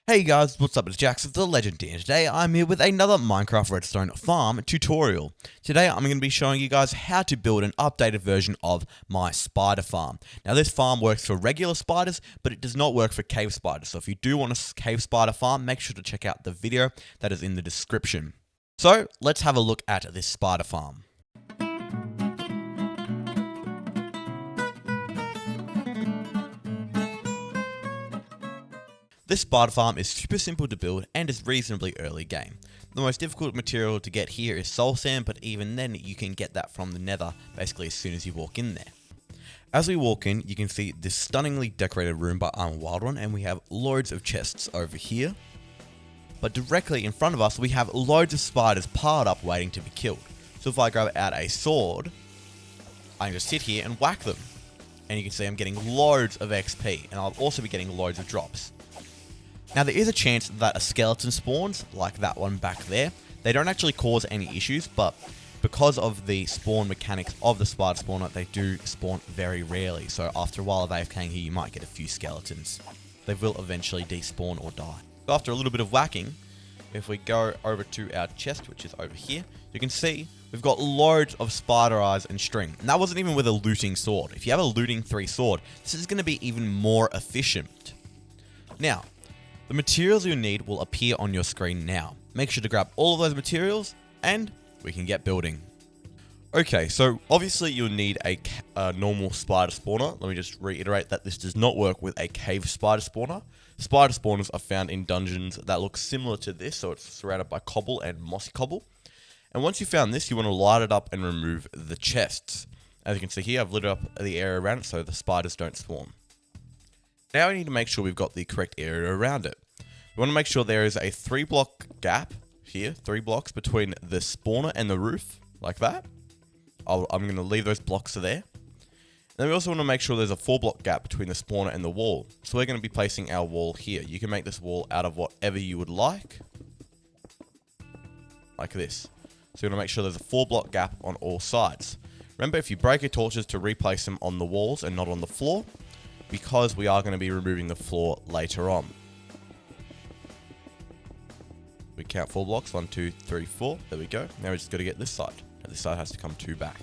Hey guys, what's up? It's jjaaxxthelegend here. Today I'm here with another Minecraft redstone farm tutorial. Today I'm going to be showing you guys how to build an updated version of my spider farm. Now this farm works for regular spiders, but it does not work for cave spiders. So if you do want a cave spider farm, make sure to check out the video that is in the description. So let's have a look at this spider farm. This spider farm is super simple to build and is reasonably early game. The most difficult material to get here is soul sand, but even then you can get that from the nether basically as soon as you walk in there. As we walk in, you can see this stunningly decorated room by I'm a Wild One, and we have loads of chests over here. But directly in front of us we have loads of spiders piled up waiting to be killed. So if I grab out a sword, I can just sit here and whack them. And you can see I'm getting loads of XP, and I'll also be getting loads of drops. Now there is a chance that a skeleton spawns, like that one back there. They don't actually cause any issues, but because of the spawn mechanics of the spider spawner, they do spawn very rarely. So after a while of AFKing here, you might get a few skeletons. They will eventually despawn or die. So after a little bit of whacking, if we go over to our chest, which is over here, you can see we've got loads of spider eyes and string. And that wasn't even with a looting sword. If you have a looting 3 sword, this is going to be even more efficient. Now, the materials you need will appear on your screen now. Make sure to grab all of those materials and we can get building. Okay, so obviously you'll need a normal spider spawner. Let me just reiterate that this does not work with a cave spider spawner. Spider spawners are found in dungeons that look similar to this, so it's surrounded by cobble and mossy cobble. And once you've found this, you want to light it up and remove the chests. As you can see here, I've lit up the area around it so the spiders don't spawn. Now we need to make sure we've got the correct area around it. We want to make sure there is a 3-block gap here, 3 blocks between the spawner and the roof, like that. I'm going to leave those blocks there. And then we also want to make sure there's a 4-block gap between the spawner and the wall. So we're going to be placing our wall here. You can make this wall out of whatever you would like this. So you want to make sure there's a 4-block gap on all sides. Remember, if you break your torches, to replace them on the walls and not on the floor, because we are going to be removing the floor later on. We count 4 blocks, 1, 2, 3, 4, there we go. Now we just got to get this side. Now this side has to come 2 back.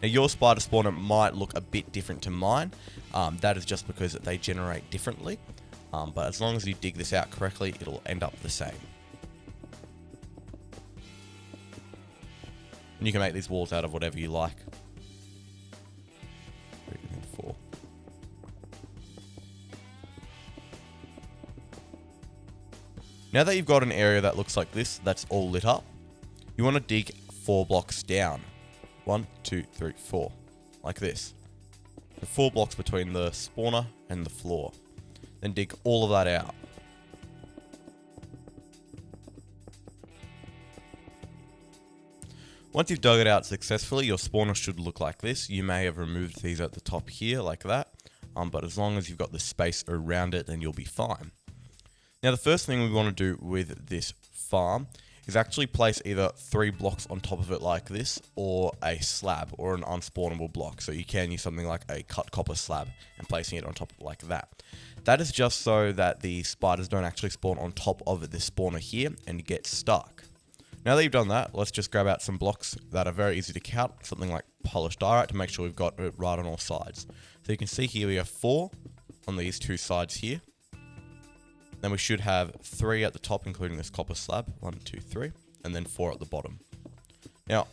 Now your spider spawner might look a bit different to mine. That is just because they generate differently. But as long as you dig this out correctly, it'll end up the same. And you can make these walls out of whatever you like. 3 and 4. Now that you've got an area that looks like this, that's all lit up, you want to dig 4 blocks down. 1, 2, 3, 4. Like this. The 4 blocks between the spawner and the floor. Then dig all of that out. Once you've dug it out successfully, your spawner should look like this. You may have removed these at the top here, like that. But as long as you've got the space around it, then you'll be fine. Now the first thing we want to do with this farm is actually place either 3 blocks on top of it like this, or a slab, or an unspawnable block. So you can use something like a cut copper slab and placing it on top like that. That is just so that the spiders don't actually spawn on top of this spawner here and get stuck. Now that you've done that, let's just grab out some blocks that are very easy to count, something like polished diorite, to make sure we've got it right on all sides. So you can see here we have 4 on these 2 sides here. Then we should have 3 at the top, including this copper slab. 1, 2, 3. And then 4 at the bottom. Now,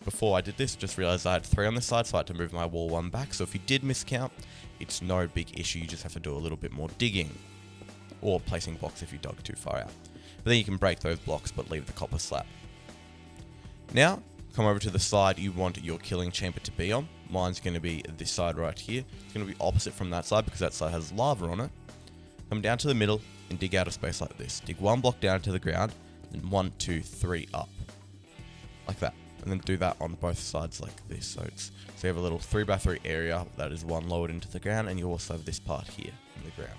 before I did this, just realized I had 3 on this side, so I had to move my wall 1 back. So if you did miscount, it's no big issue. You just have to do a little bit more digging. Or placing blocks if you dug too far out. But then you can break those blocks, but leave the copper slab. Now, come over to the side you want your killing chamber to be on. Mine's going to be this side right here. It's going to be opposite from that side, because that side has lava on it. Come down to the middle and dig out a space like this. Dig 1 block down to the ground, and 1, 2, 3 up. Like that. And then do that on both sides like this. So you have a little 3x3 area that is 1 lowered into the ground, and you also have this part here in the ground.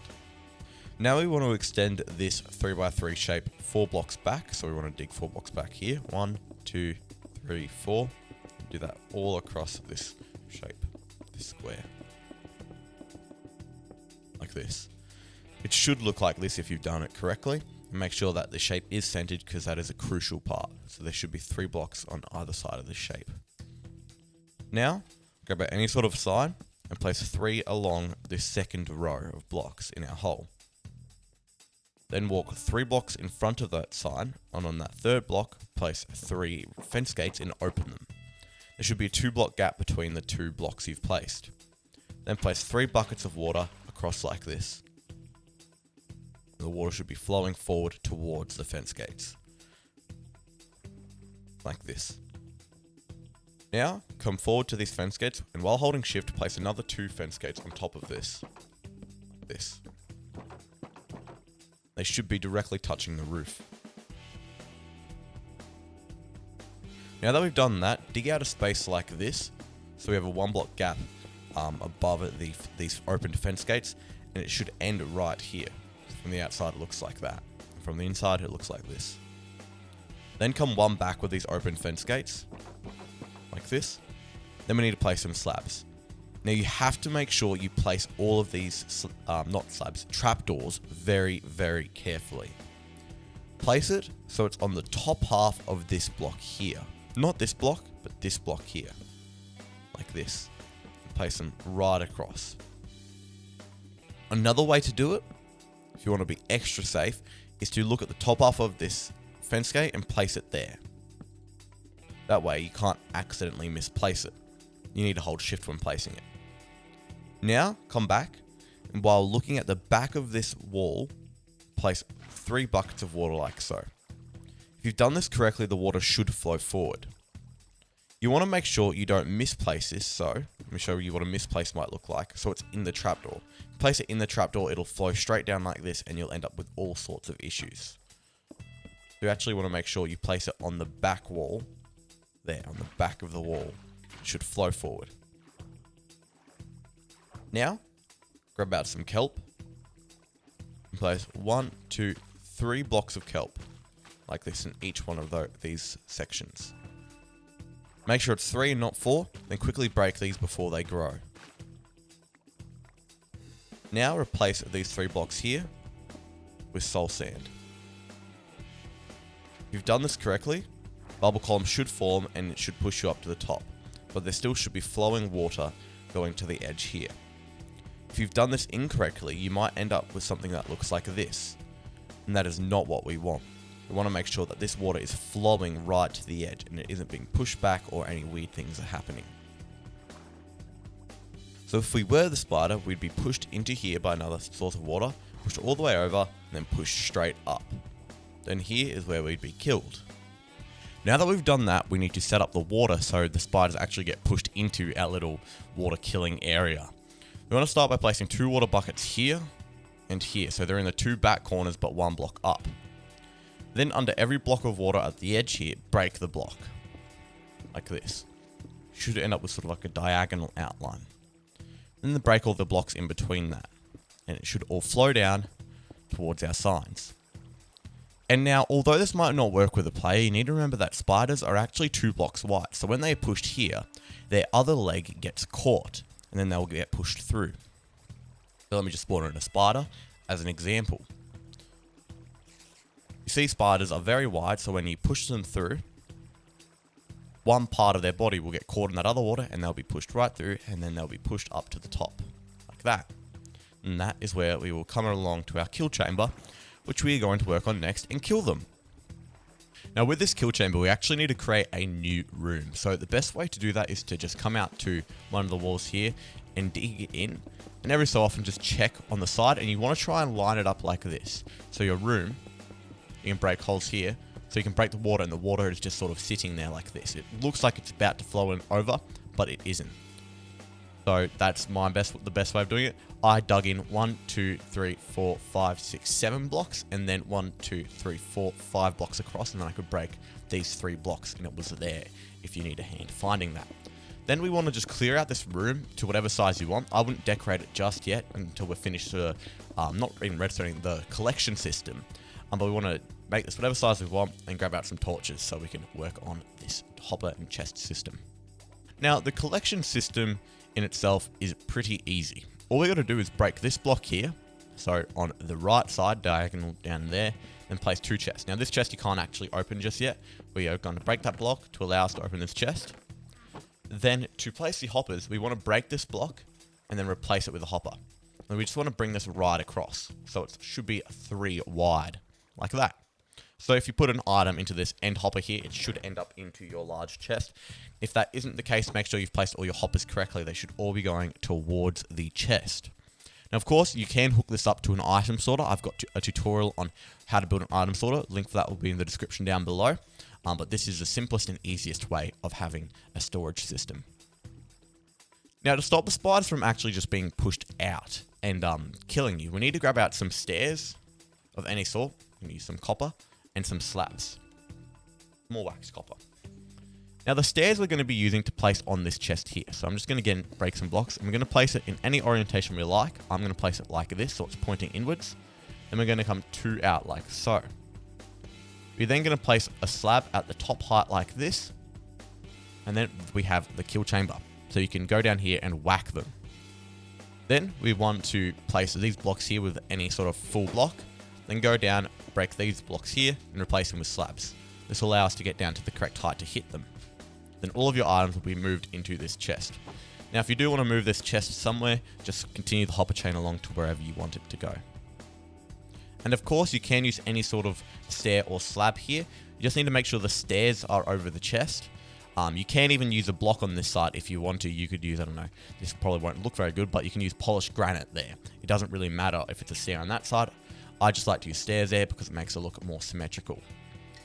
Now we want to extend this 3x3 shape 4 blocks back. So we want to dig 4 blocks back here. 1, 2, 3, 4. Do that all across this shape, this square. Like this. It should look like this if you've done it correctly. And make sure that the shape is centered because that is a crucial part. So there should be 3 blocks on either side of the shape. Now, grab out any sort of sign and place 3 along this second row of blocks in our hole. Then walk 3 blocks in front of that sign, and on that third block, place 3 fence gates and open them. There should be a 2 block gap between the 2 blocks you've placed. Then place 3 buckets of water across like this. The water should be flowing forward towards the fence gates. Like this. Now, come forward to these fence gates, and while holding shift, place another 2 fence gates on top of this. They should be directly touching the roof. Now that we've done that, dig out a space like this, so we have a 1 block gap above these opened fence gates, and it should end right here. From the outside it looks like that. From the inside it looks like this. Then come 1 back with these open fence gates, like this. Then we need to place some slabs. Now you have to make sure you place all of these, not slabs, trapdoors very, very carefully. Place it so it's on the top half of this block here. Not this block, but this block here. Like this. Place them right across. Another way to do it, if you want to be extra safe, is to look at the top half of this fence gate and place it there. That way you can't accidentally misplace it. You need to hold shift when placing it. Now, come back, and while looking at the back of this wall, place 3 buckets of water like so. If you've done this correctly, the water should flow forward. You want to make sure you don't misplace this, so let me show you what a misplace might look like. So it's in the trapdoor. Place it in the trapdoor, it'll flow straight down like this, and you'll end up with all sorts of issues. You actually want to make sure you place it on the back wall, there, on the back of the wall. It should flow forward. Now, grab out some kelp, and place 1, 2, 3 blocks of kelp, like this in each one of these sections. Make sure it's 3 and not 4, then quickly break these before they grow. Now replace these 3 blocks here with soul sand. If you've done this correctly, bubble column should form and it should push you up to the top, but there still should be flowing water going to the edge here. If you've done this incorrectly, you might end up with something that looks like this, and that is not what we want. We want to make sure that this water is flowing right to the edge and it isn't being pushed back or any weird things are happening. So if we were the spider, we'd be pushed into here by another source of water, pushed all the way over, and then pushed straight up. Then here is where we'd be killed. Now that we've done that, we need to set up the water so the spiders actually get pushed into our little water killing area. We want to start by placing 2 water buckets here and here, so they're in the 2 back corners but 1 block up. Then under every block of water at the edge here, break the block. Like this. Should end up with sort of like a diagonal outline. Then break all the blocks in between that. And it should all flow down towards our signs. And now, although this might not work with a player, you need to remember that spiders are actually 2 blocks wide. So when they're pushed here, their other leg gets caught. And then they'll get pushed through. So let me just spawn in a spider as an example. You see spiders are very wide, so when you push them through, one part of their body will get caught in that other water and they'll be pushed right through and then they'll be pushed up to the top, like that. And that is where we will come along to our kill chamber, which we are going to work on next and kill them. Now with this kill chamber, we actually need to create a new room. So the best way to do that is to just come out to one of the walls here and dig it in. And every so often just check on the side, and you want to try and line it up like this. So your room, you can break holes here, so you can break the water and the water is just sort of sitting there like this. It looks like it's about to flow in over, but it isn't. So that's the best way of doing it. I dug in 1, 2, 3, 4, 5, 6, 7 blocks, and then 1, 2, 3, 4, 5 blocks across, and then I could break these 3 blocks, and it was there if you need a hand finding that. Then we want to just clear out this room to whatever size you want. I wouldn't decorate it just yet until we're finished not even redstoning the collection system. But we want to make this whatever size we want and grab out some torches so we can work on this hopper and chest system. Now, the collection system in itself is pretty easy. All we got to do is break this block here, So on the right side, diagonal down there, then place 2 chests. Now this chest you can't actually open just yet. We are going to break that block to allow us to open this chest. Then to place the hoppers, we want to break this block and then replace it with a hopper. And we just want to bring this right across. So it should be 3 wide, like that. So if you put an item into this end hopper here, it should end up into your large chest. If that isn't the case, make sure you've placed all your hoppers correctly. They should all be going towards the chest. Now, of course, you can hook this up to an item sorter. I've got a tutorial on how to build an item sorter. Link for that will be in the description down below. But this is the simplest and easiest way of having a storage system. Now, to stop the spiders from actually just being pushed out and killing you, we need to grab out some stairs of any sort. We need some copper and some slabs. More wax copper. Now the stairs we're going to be using to place on this chest here. So I'm just going to break some blocks and we're going to place it in any orientation we like. I'm going to place it like this, so it's pointing inwards. And we're going to come 2 out like so. We're then going to place a slab at the top height like this. And then we have the kill chamber. So you can go down here and whack them. Then we want to place these blocks here with any sort of full block. Then go down, break these blocks here, and replace them with slabs. This will allow us to get down to the correct height to hit them. Then all of your items will be moved into this chest. Now, if you do want to move this chest somewhere, just continue the hopper chain along to wherever you want it to go. And of course, you can use any sort of stair or slab here. You just need to make sure the stairs are over the chest. You can even use a block on this side if you want to. You could use, I don't know, this probably won't look very good, but you can use polished granite there. It doesn't really matter if it's a stair on that side. I just like to use stairs there because it makes it look more symmetrical.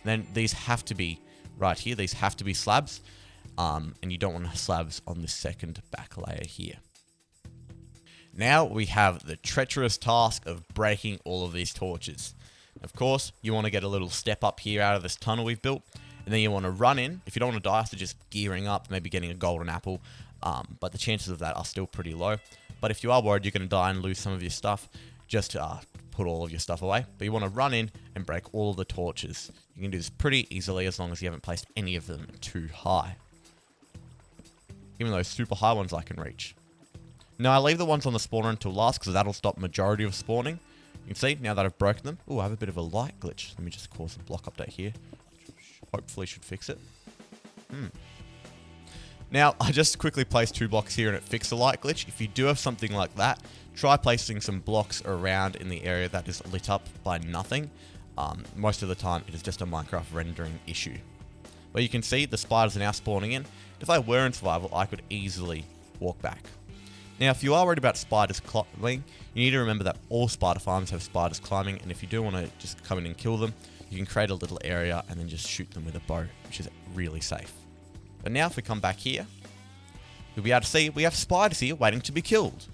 Then these have to be right here. These have to be slabs. And you don't want slabs on this second back layer here. Now we have the treacherous task of breaking all of these torches. Of course, you want to get a little step up here out of this tunnel we've built. And then you want to run in. If you don't want to die after just gearing up, maybe getting a golden apple. But the chances of that are still pretty low. But if you are worried you're going to die and lose some of your stuff, just put all of your stuff away. But you want to run in and break all of the torches. You can do this pretty easily as long as you haven't placed any of them too high. Even those super high ones I can reach. Now I leave the ones on the spawner until last because that'll stop majority of spawning. You can see now that I've broken them. Oh, I have a bit of a light glitch. Let me just cause a block update here. Hopefully should fix it. Now I just quickly placed 2 blocks here and it fixed the light glitch. If you do have something like that, try placing some blocks around in the area that is lit up by nothing. Most of the time it is just a Minecraft rendering issue. But you can see the spiders are now spawning in. If I were in survival, I could easily walk back. Now, if you are worried about spiders climbing, you need to remember that all spider farms have spiders climbing, and if you do want to just come in and kill them, you can create a little area and then just shoot them with a bow, which is really safe. But now if we come back here, you'll be able to see we have spiders here waiting to be killed.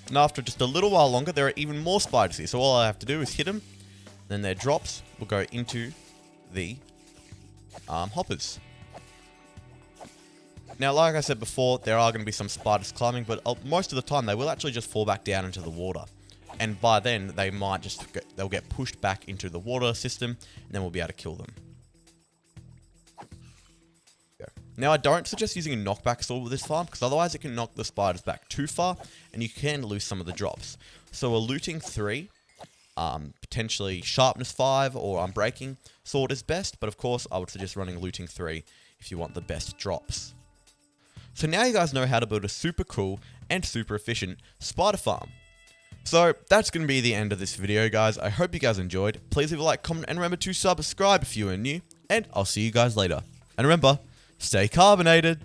And after just a little while longer, there are even more spiders here. So all I have to do is hit them, then their drops will go into the hoppers. Now, like I said before, there are going to be some spiders climbing, but most of the time they will actually just fall back down into the water. And by then, they might just they'll get pushed back into the water system, and then we'll be able to kill them. Now, I don't suggest using a knockback sword with this farm, because otherwise it can knock the spiders back too far, and you can lose some of the drops. So a looting 3, potentially sharpness 5, or unbreaking sword is best, but of course I would suggest running looting 3 if you want the best drops. So now you guys know how to build a super cool and super efficient spider farm. So that's going to be the end of this video, guys. I hope you guys enjoyed. Please leave a like, comment, and remember to subscribe if you are new, and I'll see you guys later. And remember, stay carbonated.